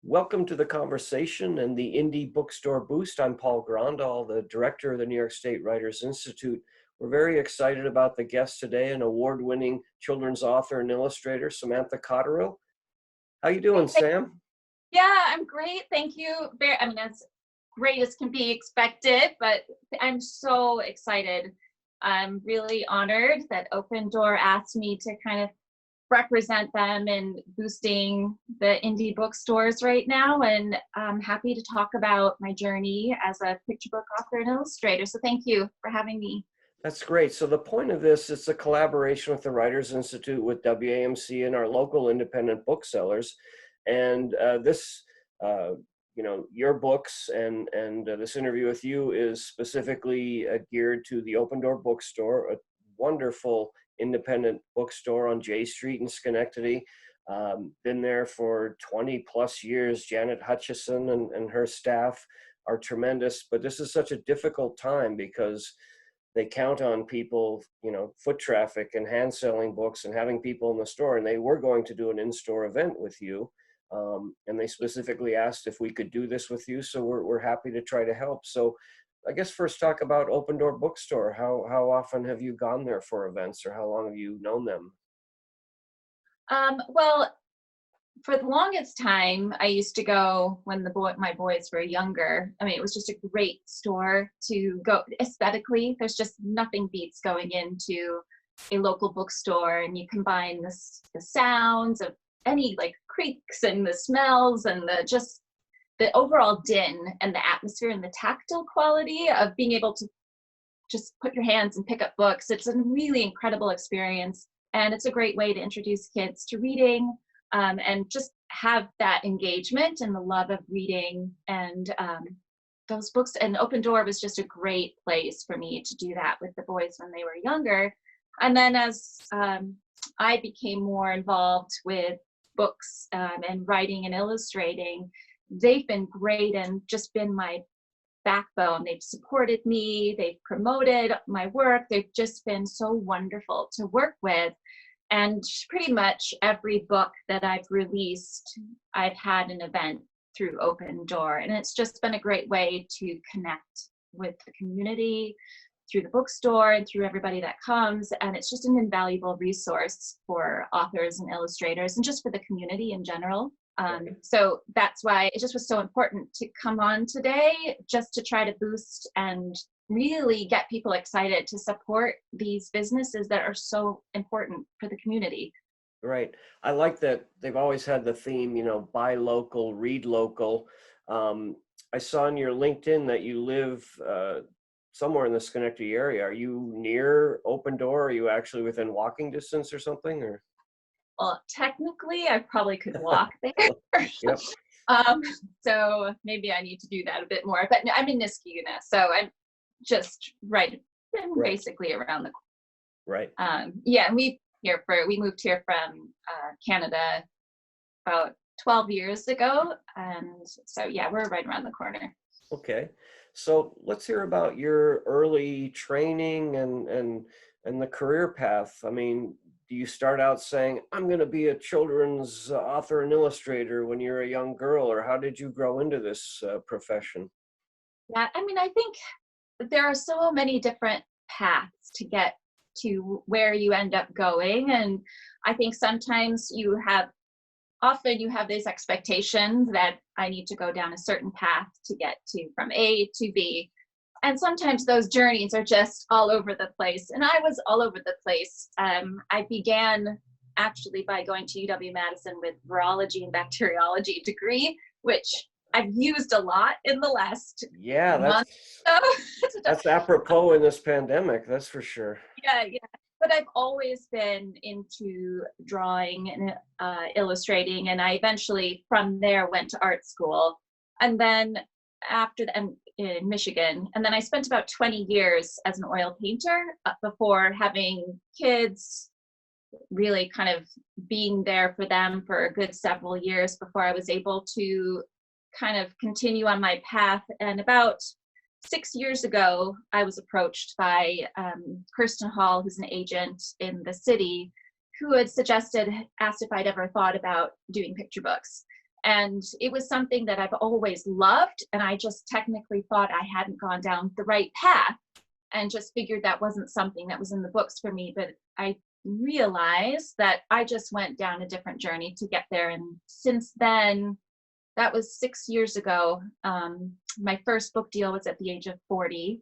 Welcome to the conversation and the Indie Bookstore Boost. I'm Paul Grandal, the director of the New York State Writers Institute. We're very excited about the guest today, an award-winning children's author and illustrator, Samantha Cotterill. How you doing, Sam? Yeah, I'm great. Thank you. As great as can be expected, but I'm so excited. I'm really honored that Open Door asked me to kind of represent them in boosting the indie bookstores right now. And I'm happy to talk about my journey as a picture book author and illustrator. So thank you for having me. That's great. So the point of this is a collaboration with the Writers Institute, with WAMC and our local independent booksellers. And your books and this interview with you is specifically geared to the Open Door Bookstore, a wonderful independent bookstore on J Street in Schenectady. Been there for 20 plus years. Janet Hutchison and her staff are tremendous, but this is such a difficult time because they count on people, foot traffic and hand selling books and having people in the store. And they were going to do an in-store event with you. And they specifically asked if we could do this with you. So we're happy to try to help. So I guess first talk about Open Door Bookstore. How often have you gone there for events, or how long have you known them? Well, for the longest time, I used to go when my boys were younger. It was just a great store to go aesthetically. There's just nothing beats going into a local bookstore, and you combine the sounds of any like creaks and the smells and the overall din and the atmosphere and the tactile quality of being able to just put your hands and pick up books. It's a really incredible experience, and it's a great way to introduce kids to reading, and just have that engagement and the love of reading. And those books, and Open Door was just a great place for me to do that with the boys when they were younger. And then as I became more involved with books and writing and illustrating, they've been great and just been my backbone. They've supported me, they've promoted my work, they've just been so wonderful to work with. And pretty much every book that I've released, I've had an event through Open Door. And it's just been a great way to connect with the community through the bookstore and through everybody that comes. And it's just an invaluable resource for authors and illustrators and just for the community in general. So that's why it just was so important to come on today, just to try to boost and really get people excited to support these businesses that are so important for the community. Right. I like that they've always had the theme, buy local, read local. I saw on your LinkedIn that you live somewhere in the Schenectady area. Are you near Open Door? Are you actually within walking distance or something? Or well, technically, I probably could walk there. Yep. So maybe I need to do that a bit more. But I'm in Niskayuna, so I'm just basically around the corner. Right. Yeah, we moved here from Canada about 12 years ago, and so yeah, we're right around the corner. Okay, so let's hear about your early training and the career path. Do you start out saying, I'm going to be a children's author and illustrator when you're a young girl, or how did you grow into this profession? Yeah, I think there are so many different paths to get to where you end up going. And I think sometimes often you have this expectation that I need to go down a certain path to get to from A to B. And sometimes those journeys are just all over the place. And I was all over the place. I began actually by going to UW-Madison with virology and bacteriology degree, which I've used a lot in the last month. That's apropos in this pandemic, that's for sure. Yeah. But I've always been into drawing and illustrating, and I eventually from there went to art school. And then after that, in Michigan, and then I spent about 20 years as an oil painter before having kids, really kind of being there for them for a good several years before I was able to kind of continue on my path. And about 6 years ago, I was approached by Kirsten Hall, who's an agent in the city, who had asked if I'd ever thought about doing picture books. And it was something that I've always loved. And I just technically thought I hadn't gone down the right path and just figured that wasn't something that was in the books for me. But I realized that I just went down a different journey to get there. And since then, that was 6 years ago. My first book deal was at the age of 40.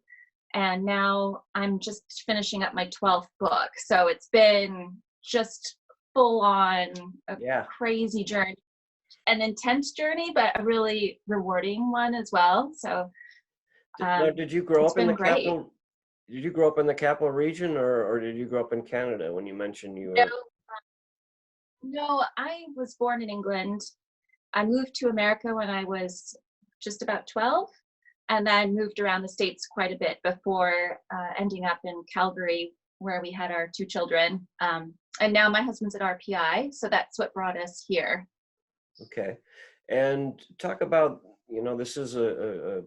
And now I'm just finishing up my 12th book. So it's been just full on a Yeah. crazy journey, an intense journey, but a really rewarding one as well. So Now, did you grow it's up in been the great. capital? Did you grow up in the capital region, or did you grow up in Canada when you mentioned you No, were? no, I was born in England. I moved to America when I was just about 12, and then moved around the States quite a bit before ending up in Calgary, where we had our 2 children. And now my husband's at RPI, so that's what brought us here. Okay. And talk about, this is a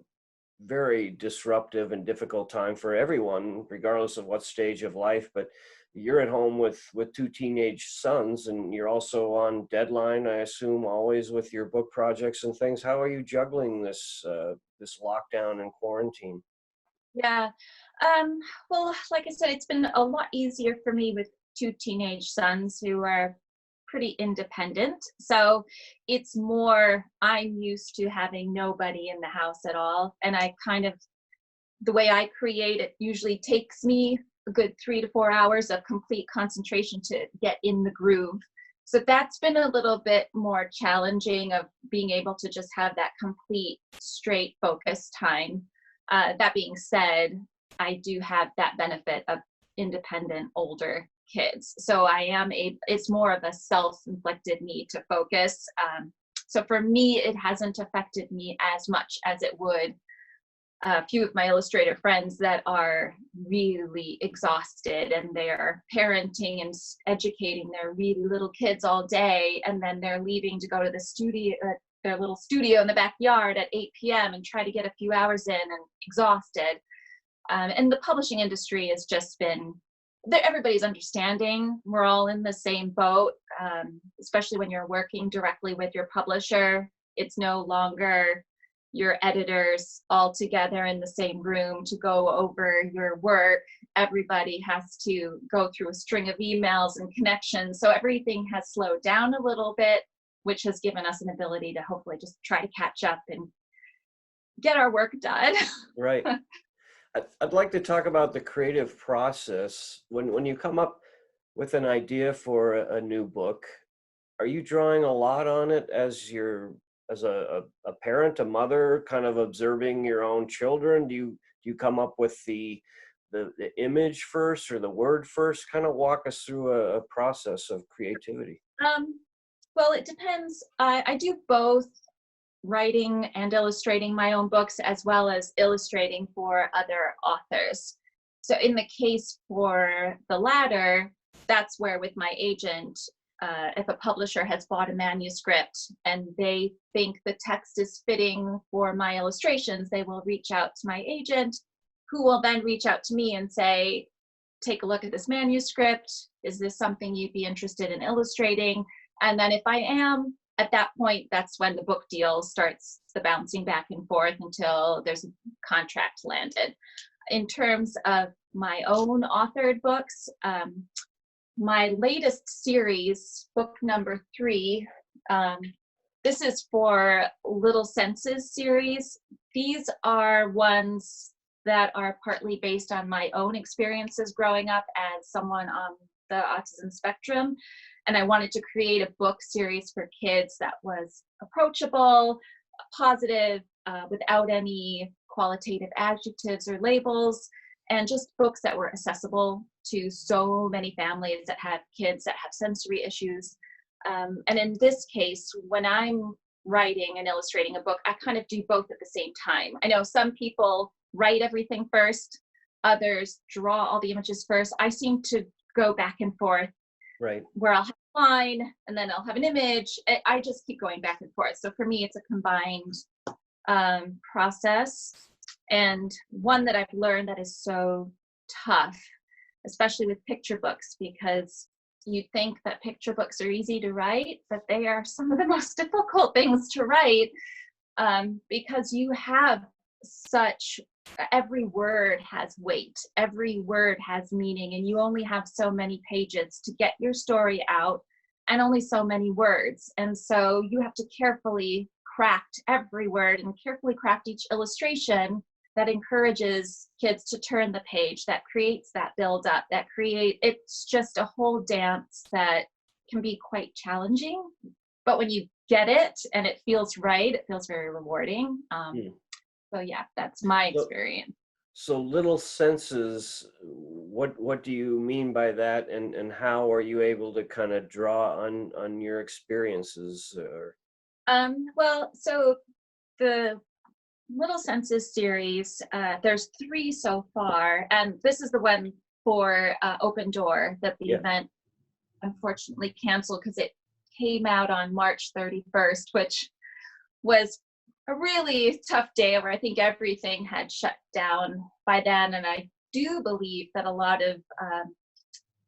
very disruptive and difficult time for everyone, regardless of what stage of life. But you're at home with 2 teenage sons, and you're also on deadline, I assume, always with your book projects and things. How are you juggling this lockdown and quarantine? Yeah. Um, well, like I said, it's been a lot easier for me with 2 teenage sons who are pretty independent. So it's more, I'm used to having nobody in the house at all. And I kind of, the way I create it usually takes me a good 3 to 4 hours of complete concentration to get in the groove. So that's been a little bit more challenging of being able to just have that complete straight focus time. That being said, I do have that benefit of independent older kids. So I am it's more of a self-inflicted need to focus. So for me, it hasn't affected me as much as it would a few of my illustrator friends that are really exhausted, and they're parenting and educating their really little kids all day, and then they're leaving to go to the studio, their little studio in the backyard at 8 p.m. and try to get a few hours in, and exhausted. And the publishing industry has just been, everybody's understanding. We're all in the same boat, especially when you're working directly with your publisher. It's no longer your editors all together in the same room to go over your work. Everybody has to go through a string of emails and connections. So everything has slowed down a little bit, which has given us an ability to hopefully just try to catch up and get our work done. Right. I'd like to talk about the creative process. When you come up with an idea for a new book, are you drawing a lot on it as a parent, a mother, kind of observing your own children? Do you come up with the image first or the word first? Kind of walk us through a process of creativity. um, well, it depends. I do both writing and illustrating my own books, as well as illustrating for other authors. So in the case for the latter, that's where with my agent, if a publisher has bought a manuscript and they think the text is fitting for my illustrations, they will reach out to my agent, who will then reach out to me and say, take a look at this manuscript. Is this something you'd be interested in illustrating? And then if I am, at that point, that's when the book deal starts the bouncing back and forth until there's a contract landed. In terms of my own authored books, my latest series, book number 3, this is for Little Senses series. These are ones that are partly based on my own experiences growing up as someone on the autism spectrum. And I wanted to create a book series for kids that was approachable, positive, without any qualitative adjectives or labels, and just books that were accessible to so many families that have kids that have sensory issues. And in this case, when I'm writing and illustrating a book, I kind of do both at the same time. I know some people write everything first, others draw all the images first. I seem to go back and forth, Right. where I'll have a line and then I'll have an image. I just keep going back and forth. So for me, it's a combined process, and one that I've learned that is so tough, especially with picture books, because you'd think that picture books are easy to write, but they are some of the most difficult things to write, because you have such, every word has weight, every word has meaning, and you only have so many pages to get your story out and only so many words. And so you have to carefully craft every word and carefully craft each illustration that encourages kids to turn the page, that creates that build up, it's just a whole dance that can be quite challenging. But when you get it and it feels right, it feels very rewarding. So yeah, that's my experience. So little senses, what do you mean by that, and how are you able to kind of draw on your experiences? Or Well, so the Little Senses series, there's 3 so far, and this is the one for Open Door that the yeah, event unfortunately canceled because it came out on March 31st, which was a really tough day where I think everything had shut down by then. And I do believe that a lot of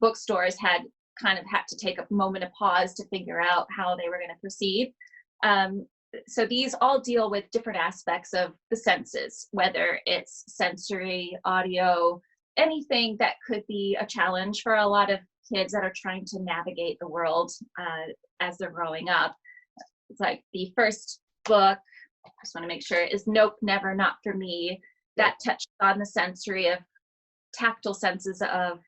bookstores had to take a moment of pause to figure out how they were going to proceed. So these all deal with different aspects of the senses, whether it's sensory, audio, anything that could be a challenge for a lot of kids that are trying to navigate the world as they're growing up. It's like the first book, I just want to make sure, is Nope, Never, Not For Me. That touched on the sensory of tactile senses of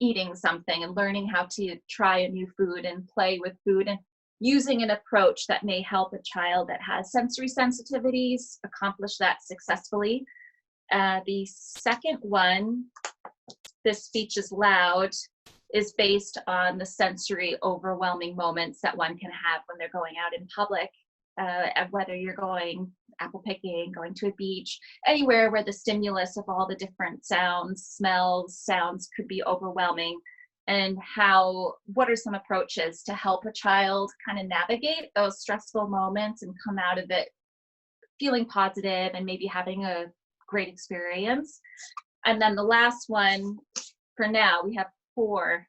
eating something and learning how to try a new food and play with food, and using an approach that may help a child that has sensory sensitivities accomplish that successfully. The second one, This Speech is Loud, is based on the sensory overwhelming moments that one can have when they're going out in public, whether you're going apple picking, going to a beach, anywhere where the stimulus of all the different sounds, smells, sounds could be overwhelming, and what are some approaches to help a child kind of navigate those stressful moments and come out of it feeling positive and maybe having a great experience. And then the last one, for now, we have 4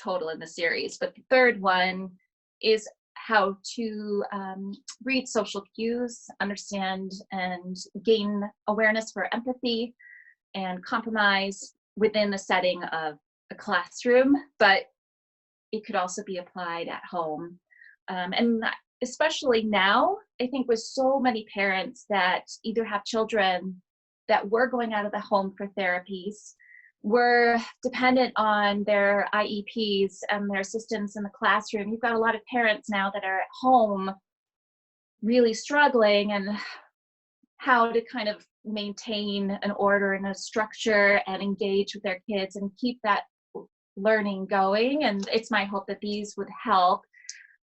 total in the series, but the third one is how to read social cues, understand and gain awareness for empathy and compromise within the setting of a classroom, but it could also be applied at home. And especially now, I think with so many parents that either have children that were going out of the home for therapies, were dependent on their IEPs and their assistants in the classroom. You've got a lot of parents now that are at home really struggling, and how to kind of maintain an order and a structure and engage with their kids and keep that learning going. And it's my hope that these would help.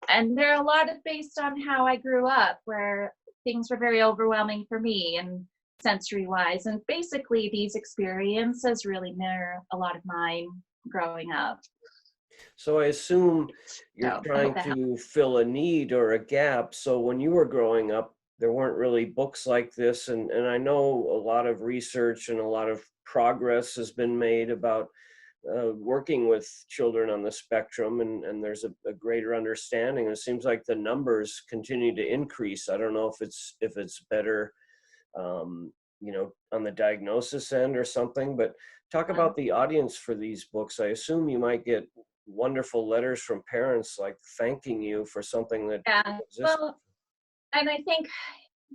And there are a lot of based on how I grew up, where things were very overwhelming for me and sensory wise. And basically these experiences really mirror a lot of mine growing up. so I assume you're So I hope trying that helps. to fill a need or a gap. So when you were growing up, there weren't really books like this, and I know a lot of research and a lot of progress has been made about working with children on the spectrum, and there's a greater understanding. It seems like the numbers continue to increase. I don't know if it's better, on the diagnosis end or something, but talk about the audience for these books. I assume you might get wonderful letters from parents like thanking you for something that Yeah, exists. well, and I think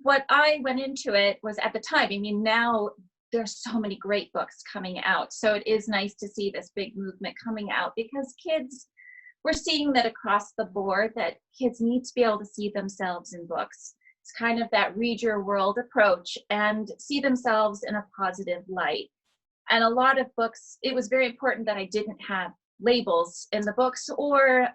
what I went into it was at the time, I mean, now there's so many great books coming out. So it is nice to see this big movement coming out, because we're seeing that across the board, that kids need to be able to see themselves in books. It's kind of that read your world approach and see themselves in a positive light. And a lot of books, it was very important that I didn't have labels in the books, or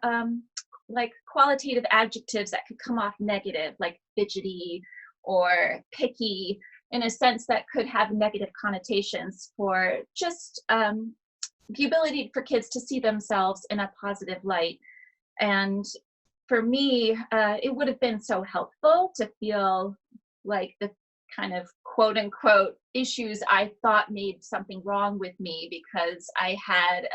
like qualitative adjectives that could come off negative, like fidgety or picky, in a sense that could have negative connotations, for just the ability for kids to see themselves in a positive light. And for me, it would have been so helpful to feel like the kind of quote unquote issues I thought made something wrong with me, because I had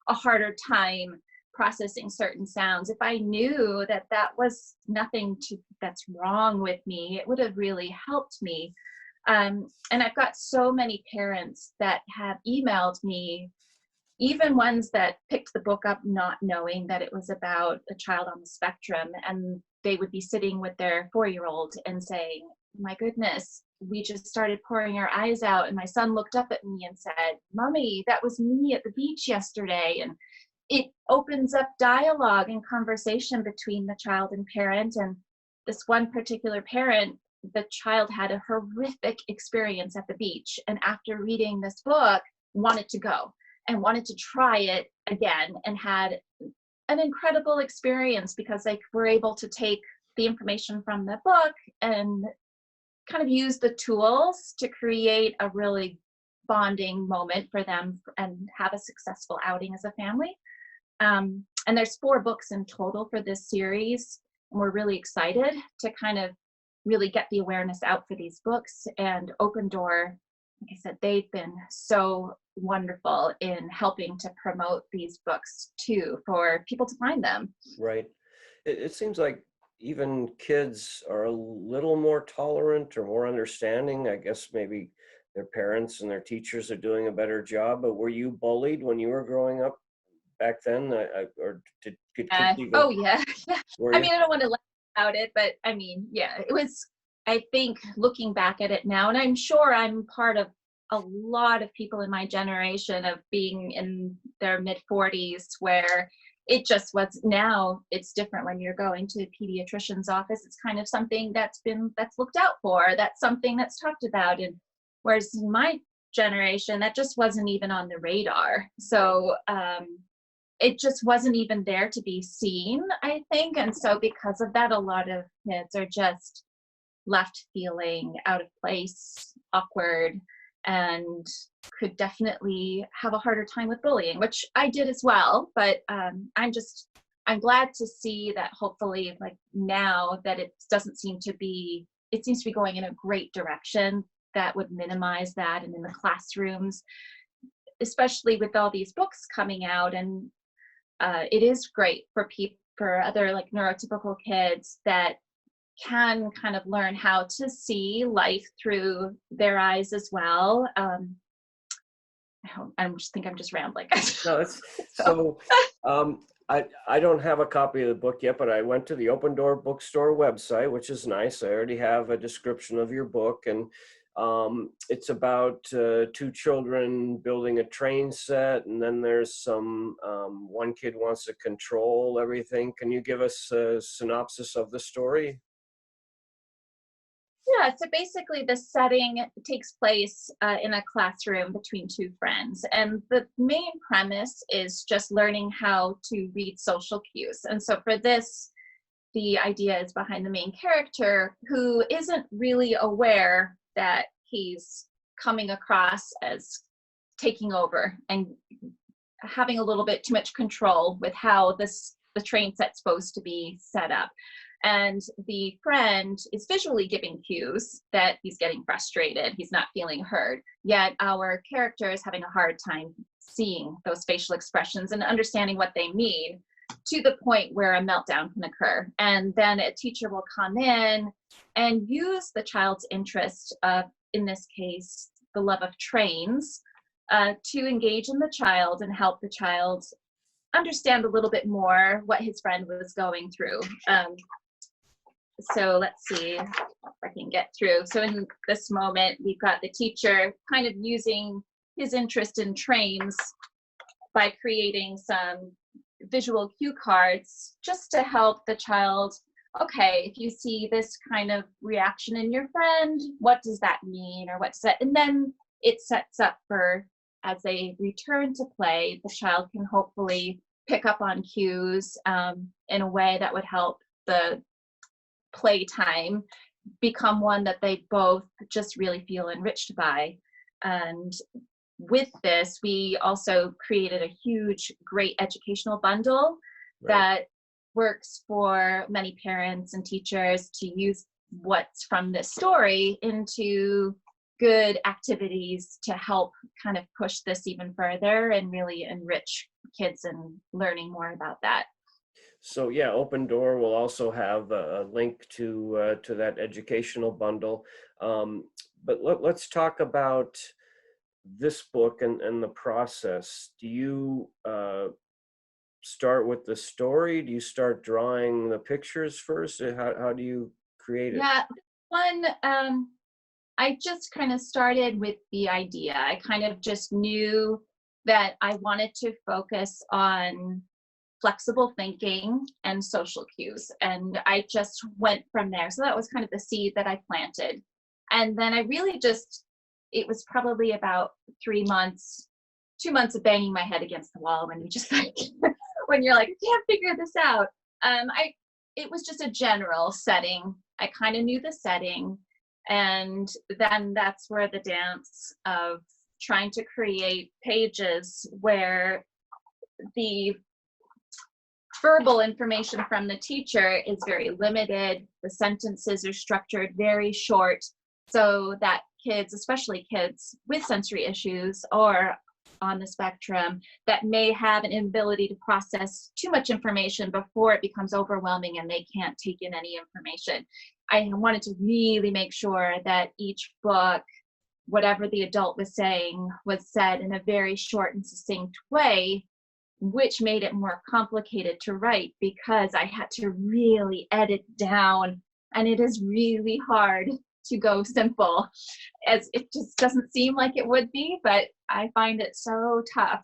a harder time processing certain sounds, if I knew that that was nothing that's wrong with me, it would have really helped me. And I've got so many parents that have emailed me, even ones that picked the book up not knowing that it was about a child on the spectrum, and they would be sitting with their 4-year-old and saying, my goodness, we just started pouring our eyes out, and my son looked up at me and said, Mommy, that was me at the beach yesterday. And it opens up dialogue and conversation between the child and parent. And this one particular parent, the child had a horrific experience at the beach, and after reading this book wanted to go and wanted to try it again, and had an incredible experience because they were able to take the information from the book and kind of use the tools to create a really bonding moment for them and have a successful outing as a family. And there's 4 books in total for this series, and we're really excited to kind of really get the awareness out for these books. And Open Door, like I said, they've been so wonderful in helping to promote these books too, for people to find them. Right. It seems like even kids are a little more tolerant or more understanding. I guess maybe their parents and their teachers are doing a better job. But were you bullied when you were growing up back then? Or could kids even? Oh yeah. Were I you? mean, I don't want to laugh about it, but I mean, yeah, it was, I think looking back at it now, and I'm sure I'm part of a lot of people in my generation of being in their mid 40s, where it just was, now it's different when you're going to a pediatrician's office. It's kind of something that's looked out for. That's something that's talked about. And whereas in my generation, that just wasn't even on the radar. So, it just wasn't even there to be seen, I think. And so because of that, a lot of kids are just left feeling out of place, awkward, and could definitely have a harder time with bullying, which I did as well. But I'm glad to see that hopefully, like now, that it seems to be going in a great direction that would minimize that. And in the classrooms, especially with all these books coming out, and it is great for other like neurotypical kids that can kind of learn how to see life through their eyes as well. I think I'm just rambling. No, it's so. I don't have a copy of the book yet, but I went to the Open Door Bookstore website, which is nice. I already have a description of your book, and it's about 2 children building a train set, and then there's some one kid wants to control everything. Can you give us a synopsis of the story? Yeah, so basically the setting takes place in a classroom between 2 friends. And the main premise is just learning how to read social cues. And so for this, the idea is behind the main character, who isn't really aware that he's coming across as taking over and having a little bit too much control with how the train set's supposed to be set up. And the friend is visually giving cues that he's getting frustrated, he's not feeling heard, yet our character is having a hard time seeing those facial expressions and understanding what they mean, to the point where a meltdown can occur. And then a teacher will come in and use the child's interest, in this case, the love of trains, to engage in the child and help the child understand a little bit more what his friend was going through. So let's see if I can get through. So in this moment, we've got the teacher kind of using his interest in trains by creating some visual cue cards just to help the child. Okay, if you see this kind of reaction in your friend, what does that mean? Or what does that, and then it sets up for, as they return to play, the child can hopefully pick up on cues in a way that would help the playtime become one that they both just really feel enriched by. And with this, we also created a huge, great educational bundle that works for many parents and teachers to use what's from this story into good activities to help kind of push this even further and really enrich kids and learning more about that. So yeah, Open Door will also have a link to that educational bundle. But let's talk about this book and the process. Do you start with the story? Do you start drawing the pictures first? How do you create it? Yeah, one, I just kind of started with the idea. I kind of just knew that I wanted to focus on flexible thinking and social cues. And I just went from there. So that was kind of the seed that I planted. And then I really just, it was probably about 3 months, 2 months of banging my head against the wall when you just like, when you're like, I can't figure this out. It was just a general setting. I kind of knew the setting. And then that's where the dance of trying to create pages where the verbal information from the teacher is very limited. The sentences are structured very short so that kids, especially kids with sensory issues or on the spectrum, that may have an inability to process too much information before it becomes overwhelming and they can't take in any information. I wanted to really make sure that each book, whatever the adult was saying, was said in a very short and succinct way, which made it more complicated to write because I had to really edit down, and it is really hard to go simple, as it just doesn't seem like it would be, but I find it so tough.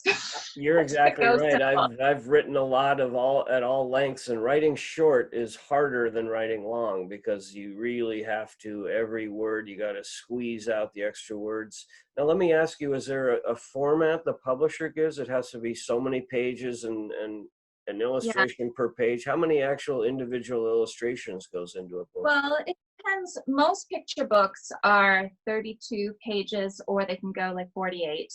You're exactly Go right. simple. I've written a lot of all at all lengths, and writing short is harder than writing long because you really have to, every word you got to squeeze out the extra words. Now let me ask you, is there a format the publisher gives? It has to be so many pages and an Yeah. illustration per page. How many actual individual illustrations goes into a book? Well, it depends. Most picture books are 32 pages or they can go like 48.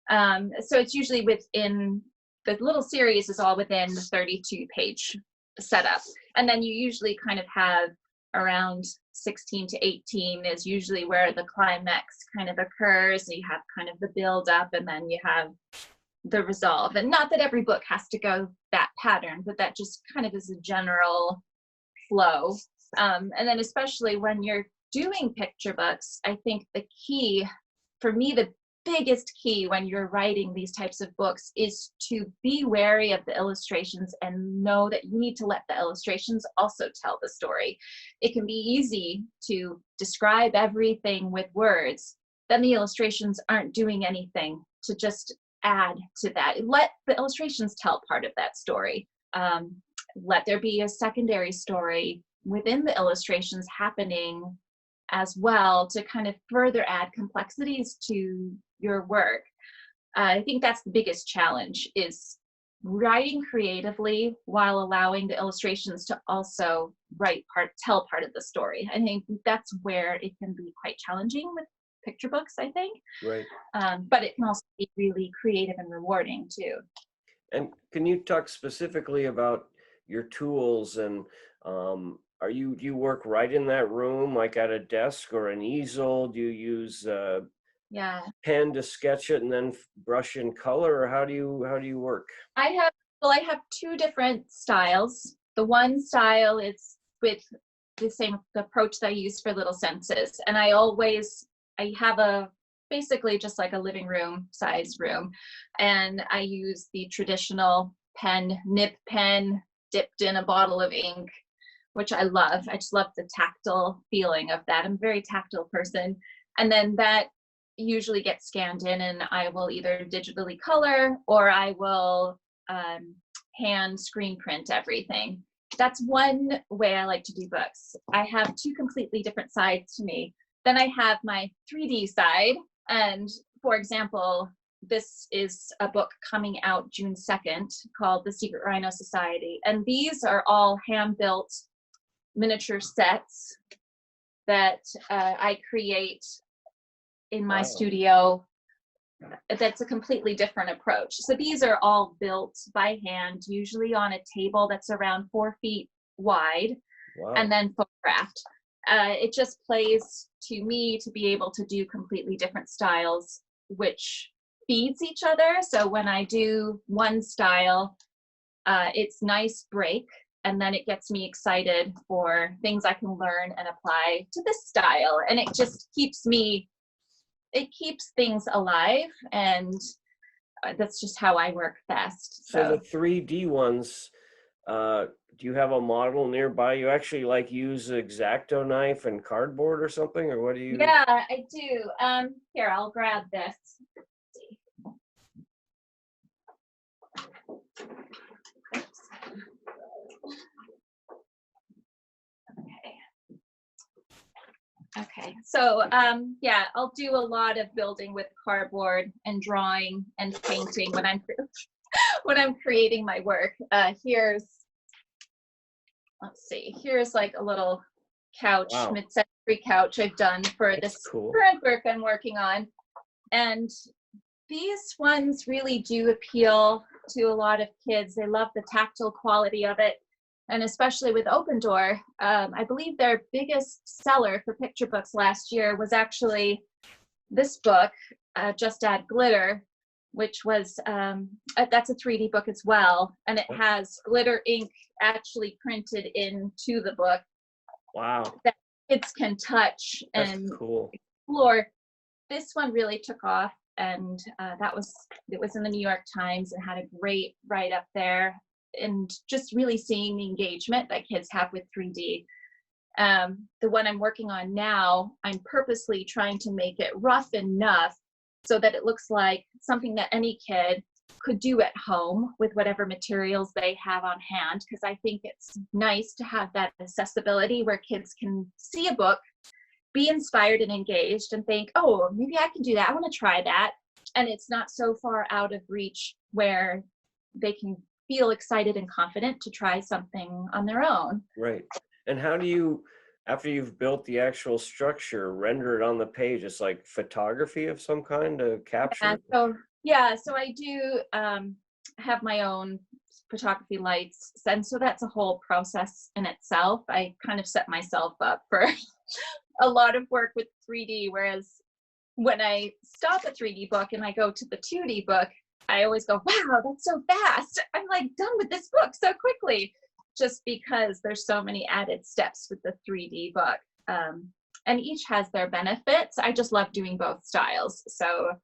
So it's usually within, the little series is all within the 32 page setup. And then you usually kind of have around 16 to 18 is usually where the climax kind of occurs. You have kind of the build up and then you have the resolve. And not that every book has to go that pattern, but that just kind of is a general flow. And then especially when you're doing picture books, I think the key, for me, the biggest key when you're writing these types of books is to be wary of the illustrations and know that you need to let the illustrations also tell the story. It can be easy to describe everything with words, then the illustrations aren't doing anything to just add to that. Let the illustrations tell part of that story. Let there be a secondary story within the illustrations happening as well to kind of further add complexities to your work. I think that's the biggest challenge, is writing creatively while allowing the illustrations to also tell part of the story. I think that's where it can be quite challenging with picture books, I think. Right. But it can also be really creative and rewarding too. And can you talk specifically about your tools and do you work right in that room, like at a desk or an easel? Do you use Yeah. pen to sketch it and then brush in color, or how do you work? I have two different styles. The one style is with the same approach that I use for Little Senses, and I have a basically just like a living room size room, and I use the traditional nib pen dipped in a bottle of ink, which I love. I just love the tactile feeling of that. I'm a very tactile person. And then that usually gets scanned in, and I will either digitally color or I will hand screen print everything. That's one way I like to do books. I have two completely different sides to me. Then I have my 3D side. And for example, this is a book coming out June 2nd called The Secret Rhino Society. And these are all hand-built miniature sets that I create in my Wow. studio. That's a completely different approach. So these are all built by hand, usually on a table that's around 4 feet wide, Wow. and then photographed. it just plays to me to be able to do completely different styles, which feeds each other. So when I do one style, it's nice break, and then it gets me excited for things I can learn and apply to this style. And it just it keeps things alive, and that's just how I work best. So the So 3D ones, do you have a model nearby? You actually like use X-Acto knife and cardboard or something, or what do you? yeah, I do. Here, I'll grab this. Okay, so yeah, I'll do a lot of building with cardboard and drawing and painting when I'm when I'm creating my work. Let's see, here's like a little couch, Wow, mid-century couch I've done for that's this cool. current work I'm working on. And these ones really do appeal to a lot of kids. They love the tactile quality of it. And especially with Open Door, I believe their biggest seller for picture books last year was actually this book, Just Add Glitter, which was, that's a 3D book as well. And it has glitter ink actually printed into the book. Wow, That kids can touch that's and cool. explore. This one really took off, and it was in the New York Times and had a great write-up there. And just really seeing the engagement that kids have with 3D. The one I'm working on now, I'm purposely trying to make it rough enough so that it looks like something that any kid could do at home with whatever materials they have on hand, because I think it's nice to have that accessibility where kids can see a book, be inspired and engaged, and think, oh, maybe I can do that. I want to try that. And it's not so far out of reach where they can feel excited and confident to try something on their own. Right. And how do you, after you've built the actual structure, render it on the page? It's like photography of some kind to capture it? So I do have my own photography lights, and so that's a whole process in itself. I kind of set myself up for a lot of work with 3D, whereas when I stop a 3D book and I go to the 2D book, I always go, wow, that's so fast. I'm like done with this book so quickly, just because there's so many added steps with the 3D book. And each has their benefits. I just love doing both styles. So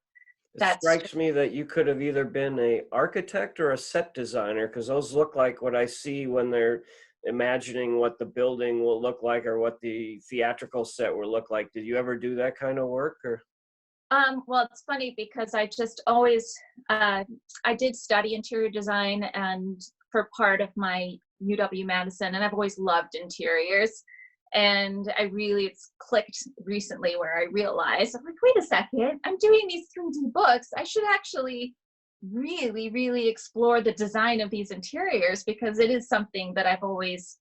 It strikes me that you could have either been an architect or a set designer, because those look like what I see when they're imagining what the building will look like or what the theatrical set will look like. Did you ever do that kind of work? Or well, it's funny because I just always, I did study interior design and for part of my UW-Madison, and I've always loved interiors. And it's clicked recently where I realized, I'm like, wait a second, I'm doing these 3D books. I should actually really, really explore the design of these interiors, because it is something that I've always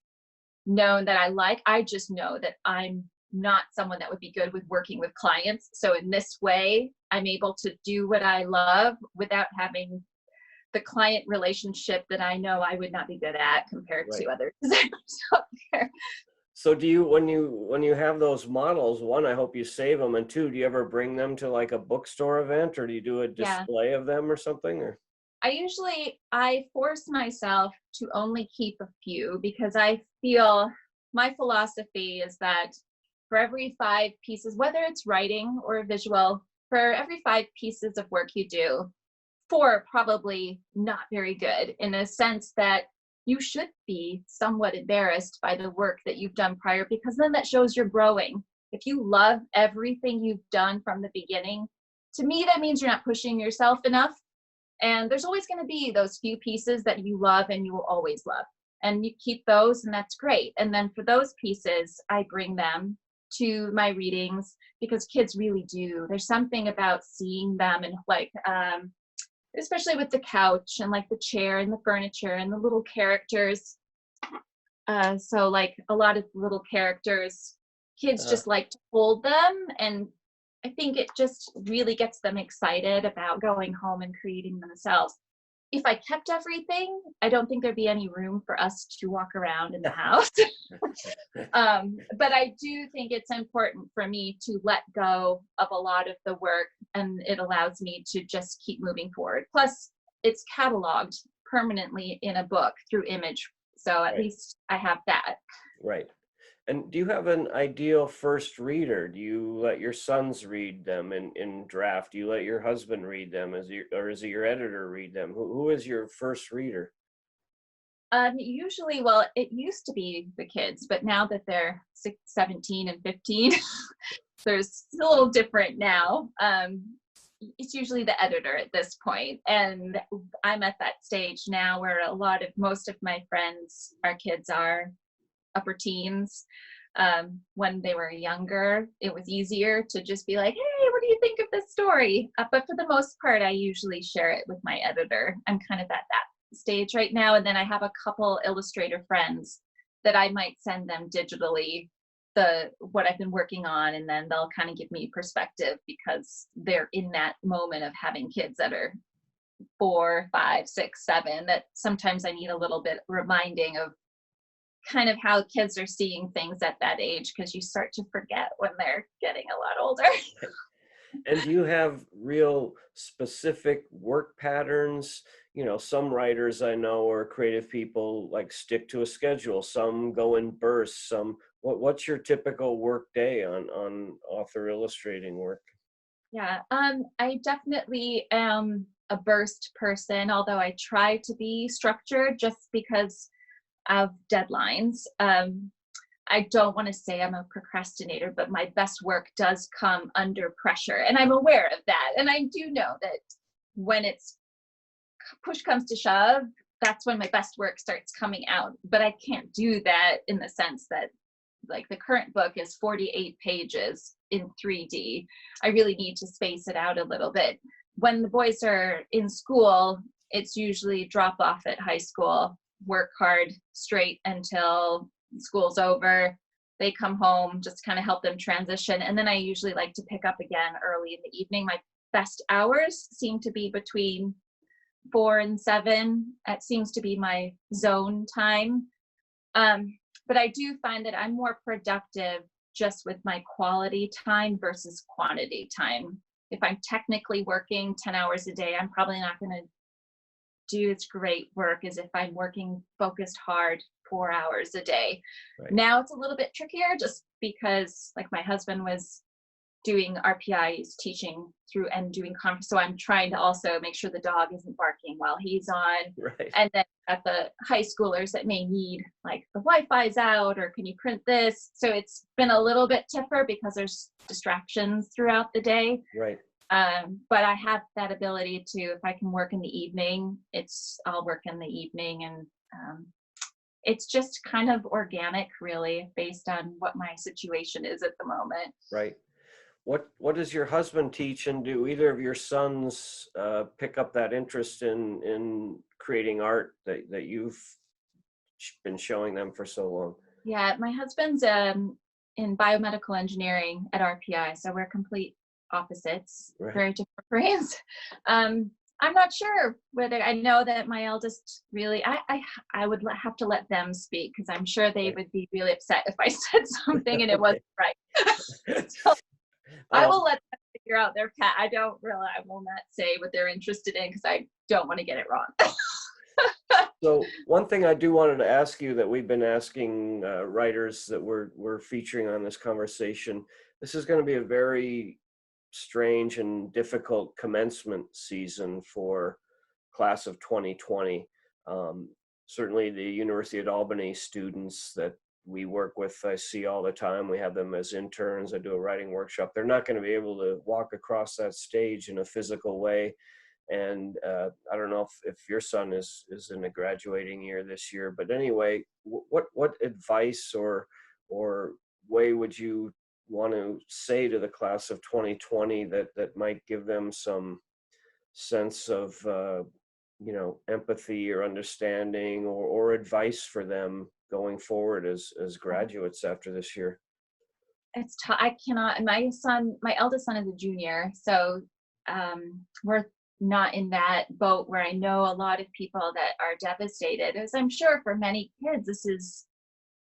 known that I like. I just know that I'm not someone that would be good with working with clients. So in this way, I'm able to do what I love without having the client relationship that I know I would not be good at compared right. to other designers out there. So do you, when you have those models, one, I hope you save them, and two, do you ever bring them to like a bookstore event, or do you do a Yeah. display of them or something? Or I force myself to only keep a few, because I feel my philosophy is that for every 5 pieces, whether it's writing or visual, for every 5 pieces of work you do, 4 are probably not very good, in a sense that you should be somewhat embarrassed by the work that you've done prior, because then that shows you're growing. If you love everything you've done from the beginning, to me, that means you're not pushing yourself enough. And there's always going to be those few pieces that you love and you will always love. And you keep those, and that's great. And then for those pieces, I bring them to my readings, because kids really do. There's something about seeing them, and like, especially with the couch and like the chair and the furniture and the little characters. So like a lot of little characters, kids just like to hold them. And I think it just really gets them excited about going home and creating themselves. if I kept everything, I don't think there'd be any room for us to walk around in the house. But I do think it's important for me to let go of a lot of the work, and it allows me to just keep moving forward. Plus, it's cataloged permanently in a book through image. So at Right. least I have that. Right. And do you have an ideal first reader? Do you let your sons read them in draft? Do you let your husband read them, or is it your editor read them? Who is your first reader? Usually, well, it used to be the kids, but now that they're 17 and 15, there's it's a little different now. It's usually the editor at this point, and I'm at that stage now where most of my friends, our kids are upper teens. When they were younger, it was easier to just be like, hey, what do you think of this story? But for the most part, I usually share it with my editor. I'm kind of at that stage right now. And then I have a couple illustrator friends that I might send them digitally what I've been working on, and then they'll kind of give me perspective because they're in that moment of having kids that are 4, 5, 6, 7, that sometimes I need a little bit reminding of kind of how kids are seeing things at that age, because you start to forget when they're getting a lot older. And do you have real specific work patterns? Some writers I know or creative people like stick to a schedule. Some go in bursts. What's your typical work day on author illustrating work? Yeah, I definitely am a burst person, although I try to be structured just because of deadlines. I don't want to say I'm a procrastinator, but my best work does come under pressure, and I'm aware of that. And I do know that when it's push comes to shove, that's when my best work starts coming out. But I can't do that in the sense that, like, the current book is 48 pages in 3D. I really need to space it out a little bit. When the boys are in school, it's usually drop off at high school, work hard straight until school's over. They come home, just kind of help them transition. And then I usually like to pick up again early in the evening. My best hours seem to be between 4 and 7. That seems to be my zone time. But I do find that I'm more productive just with my quality time versus quantity time. If I'm technically working 10 hours a day, I'm probably not going to do as great work as if I'm working focused hard 4 hours a day. Right. Now it's a little bit trickier just because, like, my husband was doing RPI, he's teaching through and doing conference. So I'm trying to also make sure the dog isn't barking while he's on. Right. And then at the high schoolers that may need, like, the Wi-Fi's out, or can you print this? So it's been a little bit tougher because there's distractions throughout the day. Right. But I have that ability to, if I can work in the evening, I'll work in the evening. And it's just kind of organic, really, based on what my situation is at the moment. Right. What does your husband teach, and do either of your sons pick up that interest in creating art that you've been showing them for so long? Yeah, my husband's in biomedical engineering at RPI, so we're complete opposites, Right. very different brains. I'm not sure whether, I know that my eldest really, I would have to let them speak, because I'm sure they Right. would be really upset if I said something and it wasn't right. So I Um, will let them figure out their cat. I will not say what they're interested in, because I don't want to get it wrong. so one thing I do wanted to ask you that we've been asking writers that we're featuring on this conversation. This is going to be a very strange and difficult commencement season for class of 2020. Um, Certainly the University at Albany students that we work with, I see all the time. We have them as interns. I do a writing workshop. They're not going to be able to walk across that stage in a physical way. And I don't know if your son is in a graduating year this year, but anyway, what advice or way would you want to say to the class of 2020 that might give them some sense of empathy or understanding, or advice for them going forward as graduates after this year? It's tough. I cannot. My eldest son is a junior, so we're not in that boat where I know a lot of people that are devastated, as I'm sure for many kids, this is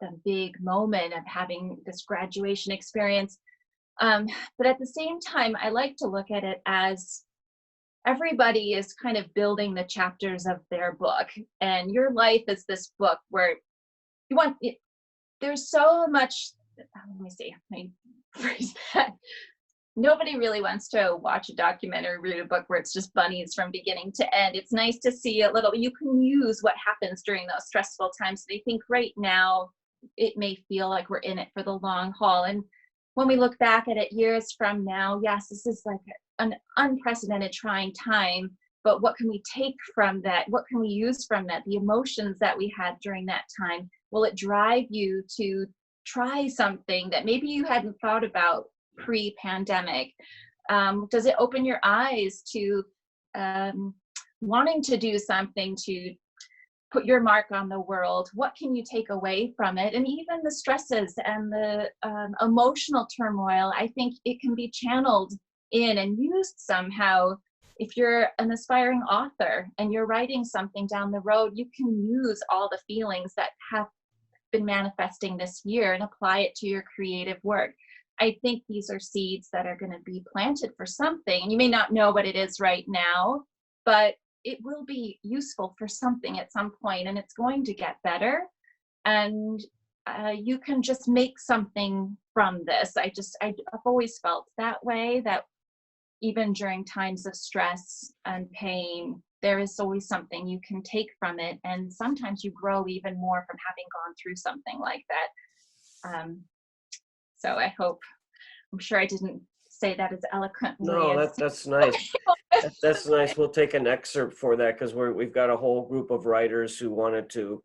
the big moment of having this graduation experience. But at the same time, I like to look at it as everybody is kind of building the chapters of their book, and your life is this book where you want it. There's so much, let me see, let me phrase that. Nobody really wants to watch a documentary or read a book where it's just bunnies from beginning to end. It's nice to see a little, you can use what happens during those stressful times. I think right now it may feel like we're in it for the long haul. And when we look back at it years from now, yes, this is like an unprecedented trying time, but what can we take from that? What can we use from that? The emotions that we had during that time, will it drive you to try something that maybe you hadn't thought about pre-pandemic? Does it open your eyes to wanting to do something to put your mark on the world? What can you take away from it? And even the stresses and the emotional turmoil, I think it can be channeled in and used somehow. If you're an aspiring author and you're writing something down the road, you can use all the feelings that have been manifesting this year and apply it to your creative work. I think these are seeds that are going to be planted for something. And you may not know what it is right now, but it will be useful for something at some point, and it's going to get better. And you can just make something from this. I've always felt that way, that even during times of stress and pain, there is always something you can take from it. And sometimes you grow even more from having gone through something like that. So I hope, I'm sure I didn't say that as eloquently No, as that's nice. That's nice. We'll take an excerpt for that, because we've got a whole group of writers who wanted to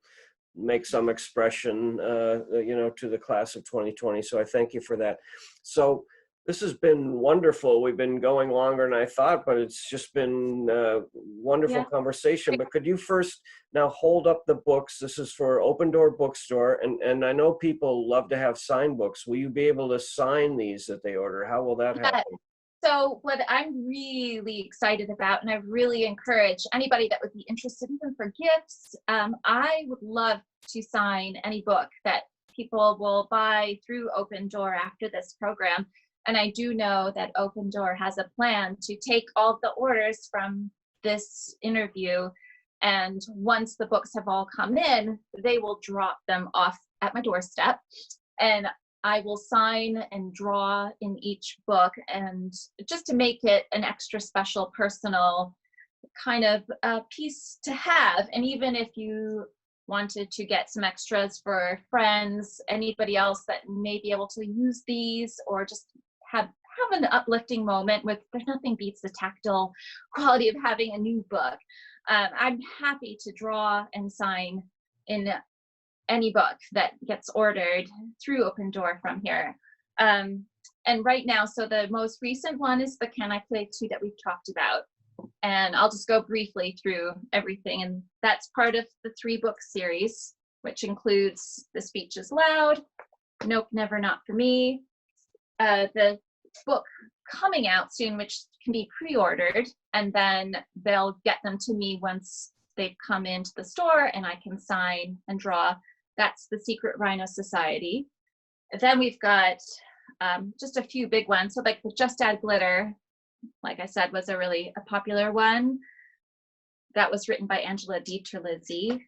make some expression, to the class of 2020. So I thank you for that. So this has been wonderful. We've been going longer than I thought, but it's just been a wonderful conversation. But could you first now hold up the books? This is for Open Door Bookstore. And I know people love to have signed books. Will you be able to sign these that they order? How will that happen? So what I'm really excited about, and I really encourage anybody that would be interested, even for gifts, I would love to sign any book that people will buy through Open Door after this program. And I do know that Open Door has a plan to take all of the orders from this interview, and once the books have all come in, they will drop them off at my doorstep, and I will sign and draw in each book, and just to make it an extra special, personal kind of piece to have. And even if you wanted to get some extras for friends, anybody else that may be able to use these, or just have an uplifting moment with, there's nothing beats the tactile quality of having a new book. I'm happy to draw and sign in any book that gets ordered through Open Door from here. And right now, so the most recent one is the Can I Play Too that we've talked about. And I'll just go briefly through everything. And that's part of the 3-book series, which includes The Speech is Loud, Nope, Never, Not For Me, the book coming out soon, which can be pre-ordered, and then they'll get them to me once they've come into the store and I can sign and draw. That's The Secret Rhino Society. Then we've got just a few big ones. So like the Just Add Glitter, like I said, was a really popular one. That was written by Angela Dieterlizzi.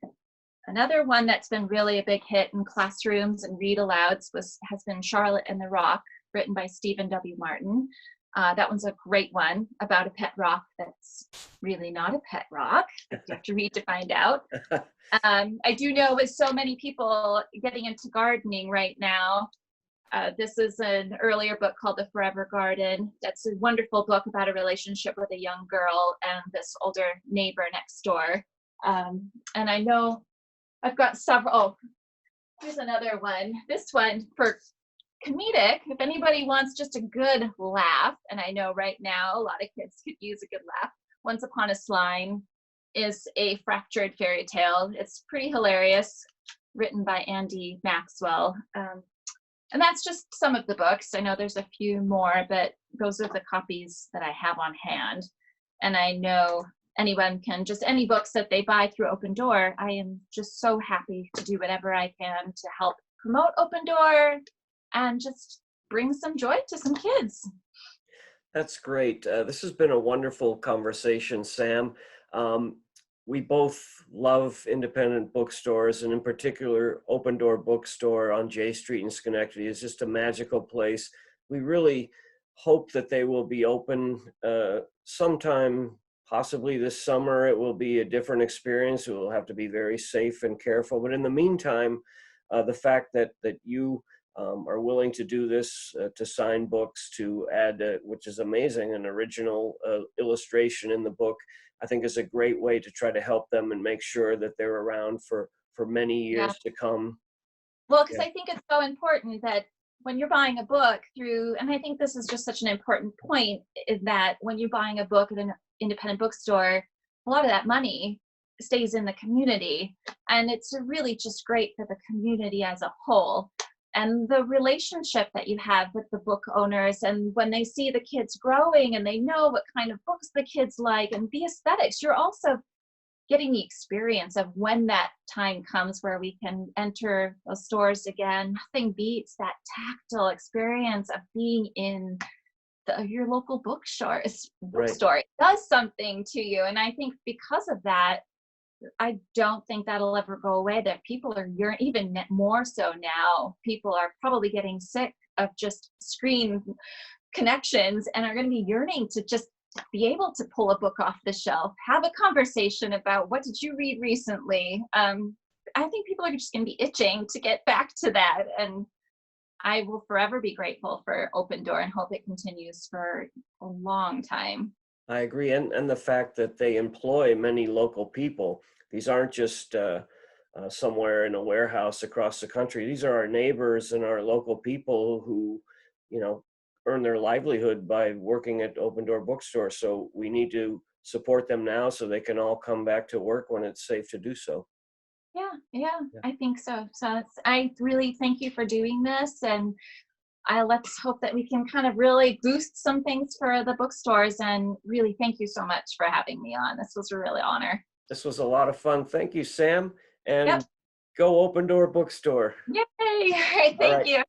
Another one that's been really a big hit in classrooms and read alouds has been Charlotte and the Rock, written by Stephen W. Martin. That one's a great one about a pet rock that's really not a pet rock. You have to read to find out. I do know with so many people getting into gardening right now, this is an earlier book called The Forever Garden. That's a wonderful book about a relationship with a young girl and this older neighbor next door. And I know I've got several. Oh, here's another one. This one for comedic, if anybody wants just a good laugh, and I know right now a lot of kids could use a good laugh, Once Upon a Slime is a fractured fairy tale. It's pretty hilarious, written by Andy Maxwell. And that's just some of the books. I know there's a few more, but those are the copies that I have on hand. And I know anyone can, just any books that they buy through Open Door, I am just so happy to do whatever I can to help promote Open Door and just bring some joy to some kids. That's great. This has been a wonderful conversation, Sam. Um, we both love independent bookstores, and in particular, Open Door Bookstore on J Street in Schenectady is just a magical place. We really hope that they will be open sometime, possibly this summer. It will be a different experience. It will have to be very safe and careful. But in the meantime, the fact that you are willing to do this, to sign books, to add, which is amazing, an original illustration in the book, I think is a great way to try to help them and make sure that they're around for many Yeah. years to come. Well, because Yeah, I think it's so important that when you're buying a book through, and I think this is just such an important point, is that when you're buying a book at an independent bookstore, a lot of that money stays in the community. And it's really just great for the community as a whole. And the relationship that you have with the book owners, and when they see the kids growing and they know what kind of books the kids like and the aesthetics, you're also getting the experience of when that time comes where we can enter those stores again. Nothing beats that tactile experience of being in your local bookstore. right. Bookstore. It does something to you. And I think because of that, I don't think that'll ever go away. That people are even more so now. People are probably getting sick of just screen connections and are going to be yearning to just be able to pull a book off the shelf, have a conversation about what did you read recently. I think people are just going to be itching to get back to that, and I will forever be grateful for Open Door and hope it continues for a long time. I agree, and the fact that they employ many local people. These aren't just somewhere in a warehouse across the country. These are our neighbors and our local people who, you know, earn their livelihood by working at Open Door Bookstore. So we need to support them now so they can all come back to work when it's safe to do so. Yeah, yeah, Yeah. I think so. So I really thank you for doing this, and let's hope that we can kind of really boost some things for the bookstores. And really, thank you so much for having me on. This was a real honor. This was a lot of fun. Thank you, Sam, Yep. and go Open Door Bookstore. Yay! All right, All thank right. you.